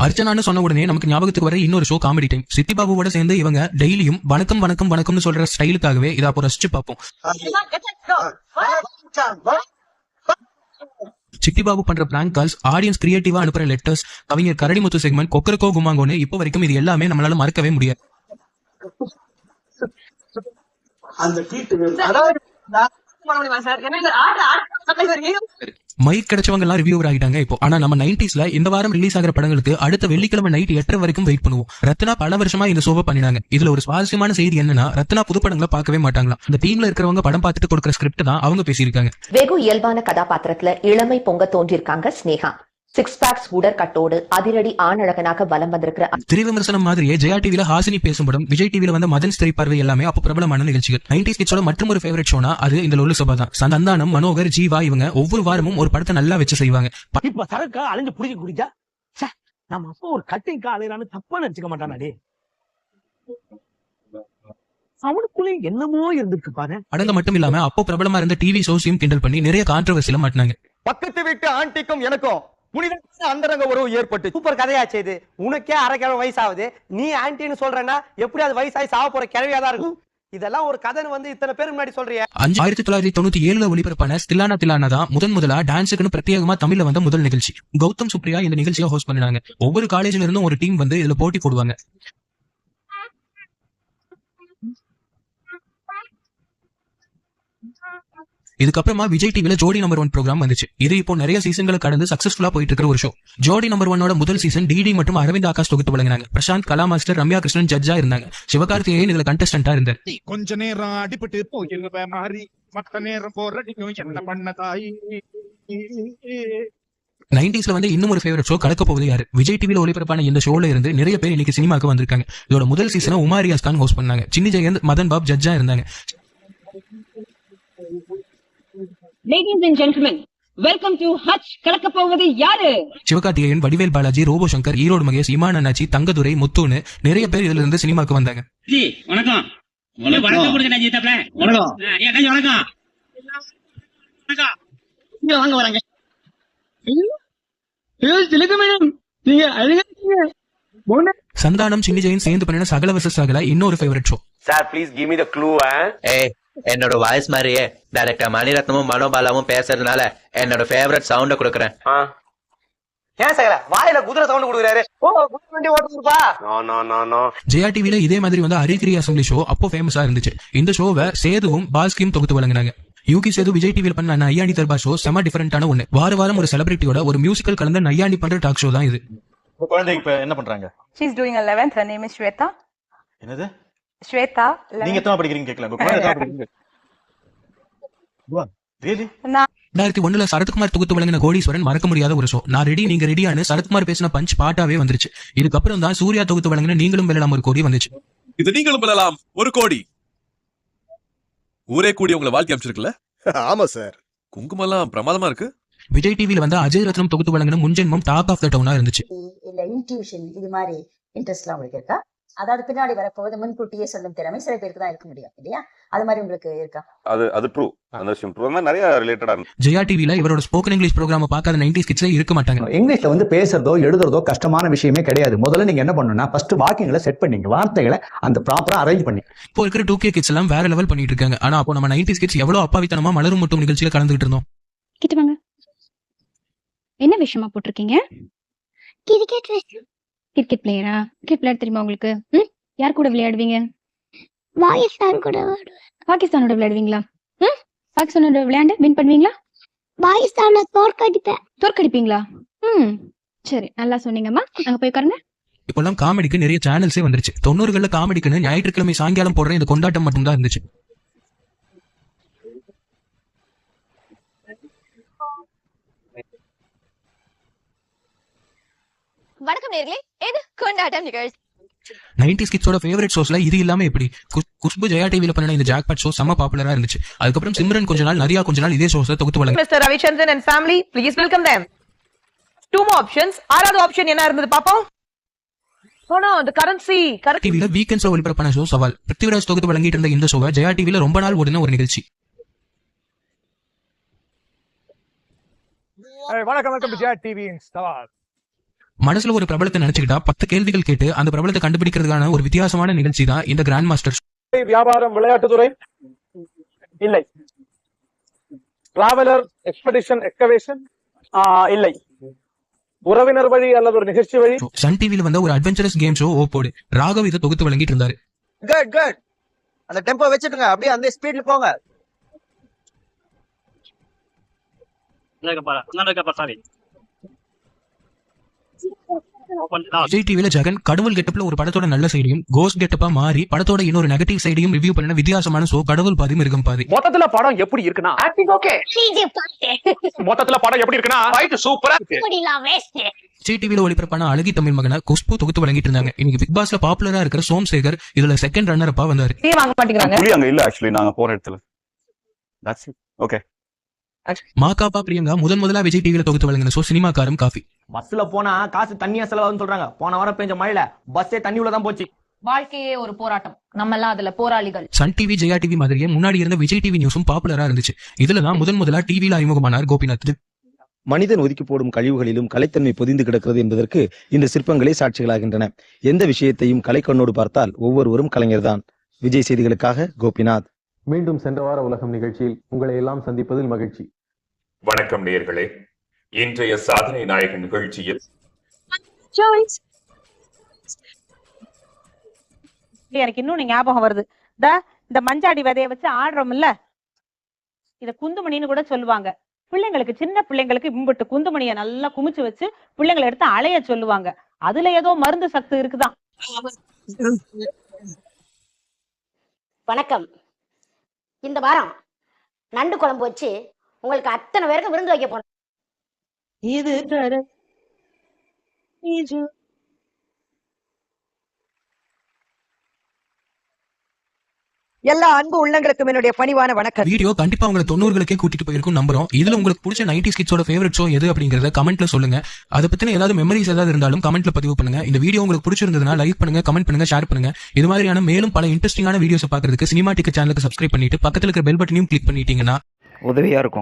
அர்ச்சனான்னு சொன்ன உடனே நமக்கு ஞாபகத்துக்கு வர இன்னொரு ஷோ காமெடி டைம். சித்தி பாபுவோட சேர்ந்து இவங்க டெய்லியும் வணக்கம் வணக்கம் வணக்கம்னு சொல்ற ஸ்டைலுக்காகவே இதை அப்போ ரசிச்சு பார்ப்போம். சித்தி பாபு பண்ற பிராங்க் கால்ஸ், ஆடியன்ஸ் கிரியேட்டிவா அனுப்புற லெட்டர்ஸ், கவிஞர் கரடிமுத்து செக்மெண்ட், கொக்கரக்கோ குமாங்கோன்னு இப்போ வரைக்கும் இது எல்லாமே நம்மளால மறக்கவே முடியாது. மைக் கிடைச்சவங்க எல்லாம் ரிவ்யூவர் ஆகிட்டாங்க இப்போ. ஆனா நம்ம 90ஸ்ல இந்த வாரம் ரிலீஸ் ஆகிற படங்களுக்கு அடுத்த வெள்ளிக்கிழமை நைட் 8:30 வரைக்கும் வெயிட் பண்ணுவோம். ரத்னா பல வருஷமா இந்த ஷோவை பண்ணினாங்க. இதுல ஒரு சுவாரஸ்யமான செய்தி என்னன்னா, ரத்னா புது படங்களை பார்க்கவே மாட்டாங்களா. இந்த டீம்ல இருக்கிறவங்க படம் பார்த்துட்டு கொடுக்குற ஸ்கிரிப்ட் தான் அவங்க பேசியிருக்காங்க. வெகு இயல்பான கதாபாத்திரத்துல இளமை பொங்க தோன்றிருக்காங்க ஸ்னேகா. சிக்ஸ் பேக்ஸ் உடற்கட்டோடு அதிரடி ஆணழகனாக வலம் வந்திருக்கிற திரை விமர்சனம் மாதிரியே ஜெயா டிவில ஹாசினி பேசும் படம், விஜய் டிவில வந்த மதன் திரைப்பார்வை எல்லாமே அப்போ பிரபலமான நிகழ்ச்சிகள். 90s கிட்ஸோட மற்றும் ஒரு ஃபேவரட் ஷோனா அது இந்த லொல்லு சபா தான். சந்தானம், மனோகர், ஜீவா இவங்க ஒவ்வொரு வாரமும் ஒரு படத்தை நல்லா வச்சு செய்வாங்க. இப்ப சரக்கா அலைஞ்சு புடிக்க குடிச்சா நம்ம அப்போ ஒரு கட்டிங் காலையிலான்னு தப்பா நினைச்சுக்க மாட்டானே. அவனுக்குள்ளே என்னமோ இருந்துருக்கு பாரு. அடங்க மட்டும் இல்லாம அப்போ பிரபலமா இருந்த டிவி ஷோஸையும் கிண்டல் பண்ணி நிறைய கான்ட்ரோவர்சில மாட்டினாங்க. பக்கத்து வீட்டு ஆண்டிக்கும் எனக்கும் புனித அந்தரங்க உறவு ஏற்பட்டு சூப்பர் கதையாச்சு இது. உனக்கே அரை கிழமை வயசாகுது, நீ ஆன்டின்னு சொல்றேன்னா எப்படி அது வயசாகி சாவ போற கிழவியாதான் இருக்கும். இதெல்லாம் ஒரு கதைன்னு வந்து இத்தனை பேர் முன்னாடி சொல்றிய. 1997 ஒளிபரப்பான தில்லானா தில்லானா தான் முதலா டான்ஸுக்குன்னு பிரத்யேகமா தமிழ்ல வந்த முதல் நிகழ்ச்சி. கௌதம் சுப்ரியா இந்த நிகழ்ச்சியை ஹோஸ்ட் பண்ணினாங்க. ஒவ்வொரு காலேஜ்ல இருந்தும் ஒரு டீம் வந்து இதுல போட்டி போடுவாங்க. இதுக்கப்புறமா விஜய் டிவில ஜோடி நம்பர் 1 ப்ரோக்ராம் வந்துச்சு. இது இப்போ நிறைய சீசன்களை கடந்து சக்சஸ்ஃபுல்லா போயிட்டு இருக்கிற ஒரு ஷோ. ஜோடி நம்பர் 1 முதல் சீசன் டிடி மற்றும் அரவிந்த் ஆகாஷ் தொகுத்து வழங்கினாங்க. பிரசாந்த், கலா மாஸ்டர், ரம்யா கிருஷ்ணன் ஜட்ஜா இருந்தாங்க. சிவகார்த்திகேயன் இதுல கண்டஸ்டன்டா இருந்தார். கொஞ்ச நேரம் அடிபட்டு போயிருவ மாறி மத்த நேரம் போறடிக்கும் என்ன பண்ண தாய். 90ஸ்ல வந்து இன்னும் ஒரு ஃபேவரட் ஷோ கலக்க போகுது யாரு. விஜய் டிவில ஒளிபரப்பான இந்த ஷோல இருந்து நிறைய பேர் இன்னைக்கு சினிமாக்கு வந்திருக்காங்க. இதோட முதல் சீசனை உமாரியாஸ் கான் ஹோஸ்ட் பண்ணாங்க. சின்னி ஜெயந்த், மதன் பாப் ஜட்ஜா இருந்தாங்க. Ladies and gentlemen, welcome to Hutch கலக்க போவது யாரு. சிவகார்த்திகேயன், வடிவேல் பாலாஜி, ரோபோ சங்கர், ஈரோடு மகேஷ், இமான் அண்ணாச்சி, தங்கதுரை, முத்துன்னு நிறைய பேர் இதுல இருந்து சினிமாக்கு வந்தாங்க. வணக்கம் வணக்கம் கொடுங்க ஜீதாப்ல. வணக்கம் ஏன் கஞ்சி வணக்கம் வணக்கம் இங்க வாங்க வராங்க. நீங்க அழகா சந்தானம், சின்னி ஜெயன் சேர்ந்து பண்ணின சகல வர்சஸ் சகல இன்னொரு favourite show. Sir please give me the clue. என்னோட வாய்ஸ் மாதிரியே டைரக்டர் மணிரத்னமும் மனோபாலாவும் பேசுறதுனால என்னோட ஃபேவரட் சவுண்ட கொடுக்கறேன். ஏன் சகல வாயில குதிரை சவுண்ட் கொடுக்குறாரு. ஓ குதிரை வண்டி ஓட்டுறப்பா. நோ. ஜெயா டிவில இதே மாதிரி வந்து அரிகிரி அசம்பிளி ஷோ அப்போ ஃபேமஸா இருந்துச்சு. இந்த ஷோவை சேதுவும் பாஸ்கியும் தொகுத்து வழங்கினாங்க. யூகி சேது விஜய் டிவில பண்ண நையாண்டி தர்பார் ஷோ செம டிஃபரெண்டான ஒண்ணு. வாரம் ஒரு செலிபிரிட்டியோட ஒரு மியூசிக்கல் கலந்த நையாண்டி பண்ற டாக் ஷோ தான் இது. குழந்தை இப்ப என்ன பண்றாங்க? She is doing 11th. Her name is Shweta. என்னது? Shweta. நீங்க எத்தனை படிக்கிறீங்க கேட்கலாம். குழந்தை எத்தனை படிக்கிறீங்க? Really? 2001 சரத்குமார் தொகுத்து வழங்கின கோடீஸ்வரன் மறக்க முடியாத ஒரு ஷோ. நான் ரெடி நீங்க ரெடியானு சரத்குமார் பேசின பஞ்ச் பாட்டாவே வந்துருச்சு. இதுக்கப்புறம் தான் சூர்யா தொகுத்து வழங்கின நீங்களும் வெல்லலாம் ஒரு கோடி வந்துச்சு. இது நீங்களும் வெல்லலாம் ஒரு கோடி ஊரே கூடி உங்களை வாழ்க்கை அமைச்சிருக்குல்ல. ஆமா சார், குங்குமம் பிரமாதமா இருக்கு. விஜய் டிவில வந்து அஜய் ரத்னம் தொகுத்து வழங்கின முன்ஜென்மம் டாப் ஆஃப் த டவுனா இருந்துச்சு. இல்ல இன்ட்யூஷன் இது மாதிரி இன்ட்ரெஸ்ட்லாம் உங்களுக்கு இருக்கா? அதாவது பின்னாடி வரப்போது முன்கூட்டியே சொல்லும் திறமை சில பேருக்கு தான் இருக்க முடியும் இல்லையா? அது மாதிரி உங்களுக்கு இருக்கா? அது ட்ரூ. அந்த விஷயம் ட்ரூ. நிறைய ரிலேட்டடா இருக்கு. ஜெயா டிவில இவரோட ஸ்போக்கன் இங்கிலீஷ் ப்ரோகிராம் பார்க்காத 90s கிட்ஸ்ல இருக்க மாட்டாங்க. இங்கிலீஷ்ல வந்து பேசுறதோ எழுதுறதோ கஷ்டமான விஷயமே கிடையாது. முதல்ல நீங்க என்ன பண்ணணும்னா ஃபர்ஸ்ட் வாக்கியங்களை செட் பண்ணீங்க, வார்த்தைகளை அந்த ப்ராப்பரா அரேஞ்ச் பண்ணி. இப்போ இருக்கிற 2K கிட்ஸ் எல்லாம் வேற லெவல் பண்ணிட்டு இருக்காங்க. ஆனா அப்போ நம்ம 90s கிட்ஸ் எவ்வளவு அப்பாவித்தனமா மலரும் மட்டும் நிகழ்ச்சியில கலந்துகிட்டு இருந்தோம். கிட்டவாங்க. என்ன விஷயமா போட்டிருக்கீங்க? கிரிக்கெட் பிளேயரா? கிரிக்கெட் பிளேயர் தெரியுமா உங்களுக்கு? யார் கூட விளையாடுவீங்க? பாகிஸ்தானோட விளையாடுவீங்களா? பாகிஸ்தானோட விளையாண்டு வின் பண்ணுவீங்களா? பாகிஸ்தான தோற்கடிப்பீங்களா? சரி, நல்லா சொன்னீங்கம்மா. அங்க போய் உட்காருங்க. இப்பெல்லாம் காமெடிக்கு நிறைய சேனல்ஸே வந்துருச்சு. 90களில் காமெடிக்குன்னு ஞாயிற்றுக்கிழமை சாயங்காலம் போடுற இந்த கொண்டாட்டம் மட்டும் தான் இருந்துச்சு. வணக்கம் நேயர்களே, இது கொண்டாட்டம் நிகழ்ச்சி. 90s கிட்ஸோட ஃபேவரட் ஷோஸ்ல இது இல்லாம எப்படி? குஷ்பு ஜெயா டிவில பண்ணன இந்த ஜாக்பாட் ஷோ செம பாப்புலரா இருந்துச்சு. அதுக்கப்புறம் சிம்ரன் கொஞ்ச நாள் இதே ஷோஸை தொகுத்து வழங்க. Mr. Ravichandran and family, please welcome them. Two more options. ஆறாவது ஆப்ஷன் என்ன இருந்தது பாப்போம். the currency. டிவில வீக்கெண்ட்ஸ்ல ஒளிபரப்பான ஷோ சவால். பிருத்திவிராஜ் தொகுத்து வழங்கிட்டு இருந்த இந்த ஷோவை ஜெயா டிவில ரொம்ப நாள் ஓடின ஒரு நிகழ்ச்சி. வணக்கம் ஜெயா டிவி சவால். மனசுல ஒரு பிரபலத்தை நினைச்சுக்கிட்டா 10 கேள்விகள் கேட்டு அந்த பிரபலத்தை கண்டுபிடிக்கிறதுக்கான ஒரு வித்தியாசமான நிகழ்ச்சி தான் இந்த கிராண்ட் மாஸ்டர். வியாபாரம், விளையாட்டுத்துறை இல்லை. டிராவலர், எக்ஸ்பெடிஷன், எக்ஸ்கவேஷன் இல்லை. உறவினர் வழி அல்லது ஒரு நிகழ்ச்சி வழி. சன் டிவில வந்த ஒரு அட்வென்ச்சரஸ் கேம் ஷோ ஓப்போடு ராகவ் இதை தொகுத்து வழங்கிட்டு இருந்தாரு. Good good. அந்த டெம்போ வச்சுட்டுங்க, அப்படியே அந்த ஸ்பீட்ல போங்க. விஜய் டிவில ஜெகன் கடவுள் கெட்டப்ல ஒரு படத்தோட நல்ல சைடையும் கோஸ்ட் கெட்டப்பா மாறி படத்தோட இன்னொரு நெகட்டிவ் சைடையும் ரிவ்யூ பண்ண வித்தியாசமான ஷோ கடவுள் பாதி மிருகம் பாதி. மொத்தத்துல படம் எப்படி இருக்குன்னா ஆக்டிங் ஓகே. மொத்தத்துல படம் எப்படி இருக்குன்னா ஃபைட் சூப்பரா இருக்கு. விஜய் டிவில ஒளிபரப்பான அழகி தமிழ் மகனை குஷ்பு தொகுத்து வழங்கிட்டு இருந்தாங்க. இன்னைக்கு பிக் பாஸ்ல பாப்புலரா இருக்கிற சோம்சேகர் இதுல செகண்ட் ரன்னர் அப்பா வந்தாரு. வாங்க மாட்டேங்கிறாங்க. புலி அங்க இல்ல ஆக்சுவலி நாங்க போற இடத்துல. That's it. Okay. Ma Ka Pa Priyanka முதல்ல விஜய் டிவில தொகுத்து வழங்கின ஷோ சினிமாக்காரம் காஃபி. பஸ்ல போனா காசு தண்ணியா செலவாகுன்னு சொல்றாங்க. போன வாரம் பெஞ்ச மழையில பஸ்ஸே தண்ணி உள்ளதான் போச்சு. வாழ்க்கையே ஒரு போராட்டம், நம்ம எல்லாம் அதுல போராளிகள். சன் டிவி ஜெயா டிவி மாதிரியே முன்னாடி இருந்த விஜய் டிவி நியூஸும் பாப்புலரா இருந்துச்சு. இதுலதான் முதல்ல டிவில அறிமுகமானார் கோபிநாத். மனிதன் ஒதுக்கி போடும் கழிவுகளிலும் கலைத்தன்மை பொதிந்து கிடக்கிறது என்பதற்கு இந்த சிற்பங்களே சாட்சிகளாகின்றன. எந்த விஷயத்தையும் கலைக்கண்ணோடு பார்த்தால் ஒவ்வொருவரும் கலைஞர்தான். விஜய் செய்திகளுக்காக கோபிநாத். மீண்டும் சென்ற வார உலகம் நிகழ்ச்சியில் உங்களை எல்லாம் சந்திப்பதில் மகிழ்ச்சி. வணக்கம் நேயர்களே. இன்றைய சாதனை நாயகன் நிகழ்ச்சியில் எனக்கு இன்னும் ஞாபகம் வருது. இந்த மஞ்சாடி விதைய வச்சு ஆடுறோம் இல்ல, இத குந்துமணின்னு கூட சொல்லுவாங்க. பிள்ளைங்களுக்கு, சின்ன பிள்ளைங்களுக்கு இம்புட்டு குந்துமணியை நல்லா குமிச்சு வச்சு பிள்ளைங்களை எடுத்து அலைய சொல்லுவாங்க. அதுல ஏதோ மருந்து சக்தி இருக்குதான். வணக்கம். இந்த வாரம் நண்டு குழம்பு வச்சு உங்களுக்கு அத்தனை பேருக்கு விருந்து வைக்க போறோம். இது எல்லா அன்பு உள்ளங்களுக்கும் என்னுடைய பணிவான வணக்கம். வீடியோ கண்டிப்பா உங்களை 90களுக்கே கூட்டிட்டு போயிருக்கும் நம்புறோம். இதுல உங்களுக்கு பிடிச்ச 90s கிட்ஸோட ஃபேவரட் ஷோ எது அப்படிங்கறத கமெண்ட்ல சொல்லுங்க. அதை பத்தின ஏதாவது மெமரிஸ் ஏதாவது இருந்தாலும் கமெண்ட்ல பதிவு பண்ணுங்க. இந்த வீடியோ உங்களுக்கு பிடிச்சிருந்ததுன்னா லைக் பண்ணுங்க, கமெண்ட் பண்ணுங்க, ஷேர் பண்ணுங்க. இது மாதிரியான மேலும் பல இன்ட்ரெஸ்டிங்கான வீடியோஸ் பாக்குறதுக்கு சினிமா டிக்கெட் சேனலுக்கு சப்ஸ்கிரைப் பண்ணிட்டு பக்கத்துல இருக்கிற பெல் பட்டனையும் கிளிக் பண்ணிட்டீங்கன்னா உதவியா இருக்கும்.